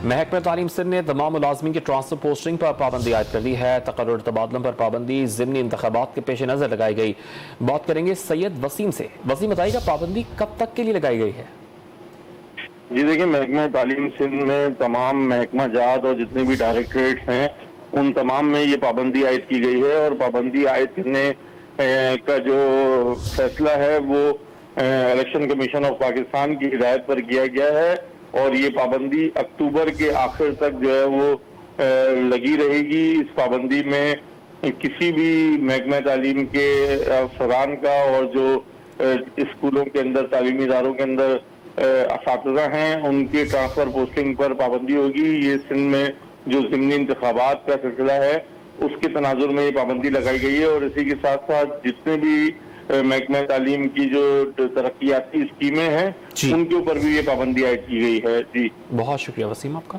محکمہ تعلیم سندھ نے تمام ملازمین کی ٹرانسفر پوسٹنگ پر پابندی عائد کر دی ہے۔ تقرر تبادلوں پر پابندی ضمنی انتخابات کے پیش نظر لگائی گئی۔ بات کریں گے سید وسیم سے۔ وسیم بتائیے گا پابندی کب تک کے لیے لگائی گئی ہے؟ جی دیکھیں، محکمہ تعلیم سندھ میں تمام محکمہ جات اور جتنے بھی ڈائریکٹریٹس ہیں ان تمام میں یہ پابندی عائد کی گئی ہے، اور پابندی عائد کرنے کا جو فیصلہ ہے وہ الیکشن کمیشن آف پاکستان کی ہدایت پر کیا گیا ہے، اور یہ پابندی اکتوبر کے آخر تک جو ہے وہ لگی رہے گی۔ اس پابندی میں کسی بھی محکمہ تعلیم کے افسران کا اور جو اسکولوں کے اندر تعلیمی اداروں کے اندر اساتذہ ہیں ان کے ٹرانسفر پوسٹنگ پر پابندی ہوگی۔ یہ سندھ میں جو ضمنی انتخابات کا سلسلہ ہے اس کے تناظر میں یہ پابندی لگائی گئی ہے، اور اسی کے ساتھ ساتھ جتنے بھی محکمہ تعلیم کی جو ترقیاتی اسکیمیں ہیں ان کے اوپر بھی یہ پابندی عائد کی گئی ہے۔ جی بہت شکریہ وسیم آپ کا۔